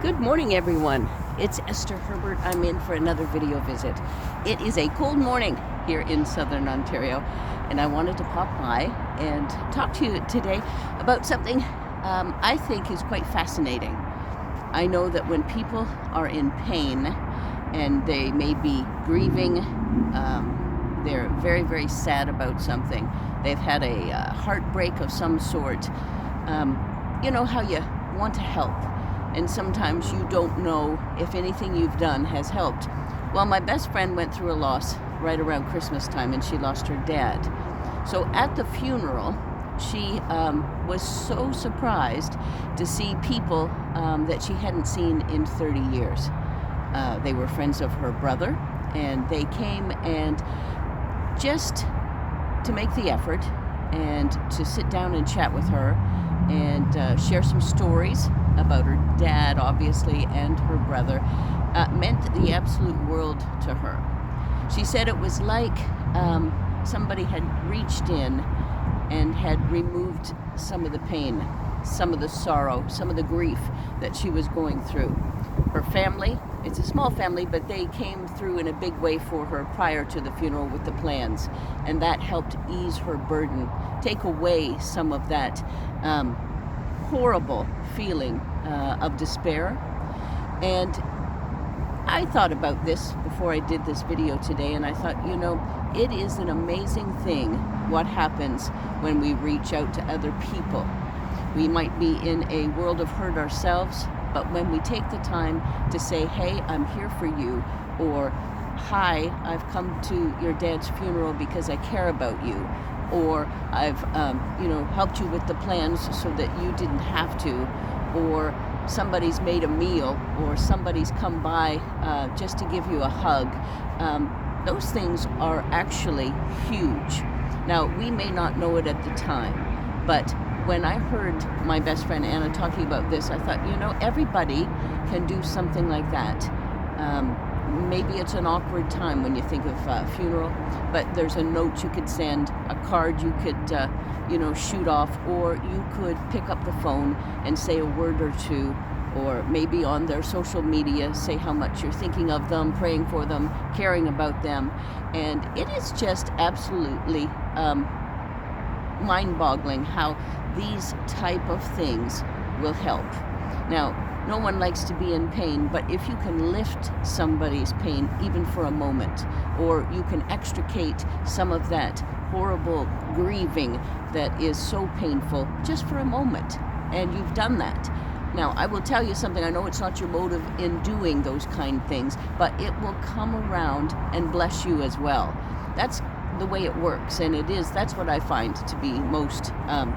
Good morning, everyone. It's Esther Herbert. I'm in for another video visit. It is a cold morning here in Southern Ontario, and I wanted to pop by and talk to you today about something I think is quite fascinating. I know that when people are in pain and they may be grieving, they're very, very sad about something, they've had a heartbreak of some sort, you know how you want to help. And sometimes you don't know if anything you've done has helped. Well, my best friend went through a loss right around Christmas time, and she lost her dad. So at the funeral, she was so surprised to see people that she hadn't seen in 30 years. They were friends of her brother, and they came and just to make the effort and to sit down and chat with her and share some stories about her dad, obviously, and her brother, meant the absolute world to her. She said it was like somebody had reached in and had removed some of the pain, some of the sorrow, some of the grief that she was going through. Her family, it's a small family, but they came through in a big way for her prior to the funeral with the plans, and that helped ease her burden, take away some of that horrible feeling of despair. And I thought about this before I did this video today, and I thought, you know, it is an amazing thing what happens when we reach out to other people. We might be in a world of hurt ourselves, but when we take the time to say, hey, I'm here for you, or hi, I've come to your dad's funeral because I care about you, or I've helped you with the plans so that you didn't have to, or somebody's made a meal, or somebody's come by just to give you a hug. Those things are actually huge. Now, we may not know it at the time, but when I heard my best friend Anna talking about this, I thought, you know, everybody can do something like that. Maybe it's an awkward time when you think of funeral, but there's a note you could send, a card you could, shoot off, or you could pick up the phone and say a word or two, or maybe on their social media say how much you're thinking of them, praying for them, caring about them. And it is just absolutely mind-boggling how these type of things will help. Now, no one likes to be in pain, but if you can lift somebody's pain even for a moment, or you can extricate some of that horrible grieving that is so painful just for a moment, and you've done that. Now, I will tell you something. I know it's not your motive in doing those kind things, but it will come around and bless you as well. That's the way it works, and that's what I find to be most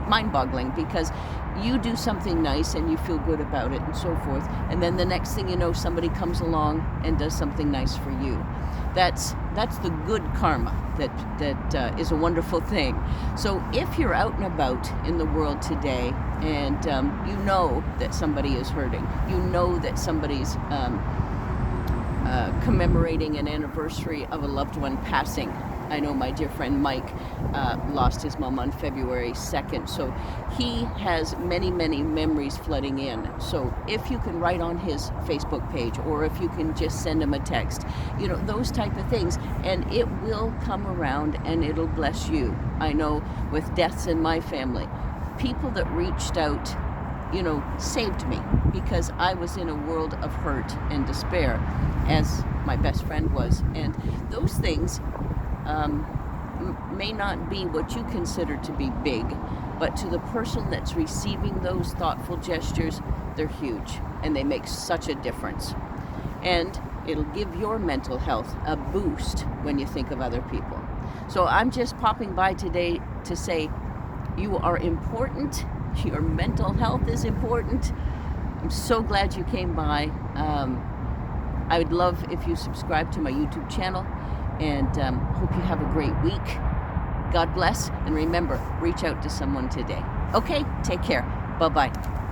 mind-boggling, because you do something nice and you feel good about it and so forth, and then the next thing you know, somebody comes along and does something nice for you. That's the good karma that is a wonderful thing. So if you're out and about in the world today and you know that somebody is hurting, you know that somebody's commemorating an anniversary of a loved one passing. I know my dear friend Mike lost his mom on February 2nd, so he has many, many memories flooding in. So if you can write on his Facebook page, or if you can just send him a text, you know, those type of things, and it will come around and it'll bless you. I know with deaths in my family, people that reached out, you know, saved me, because I was in a world of hurt and despair, as my best friend was. And those things may not be what you consider to be big, but to the person that's receiving those thoughtful gestures, they're huge, and they make such a difference. And it'll give your mental health a boost when you think of other people. So I'm just popping by today to say you are important. Your mental health is important. I'm so glad you came by. I would love if you subscribe to my YouTube channel, and hope you have a great week. God bless, and remember, reach out to someone today. Okay, take care. Bye-bye.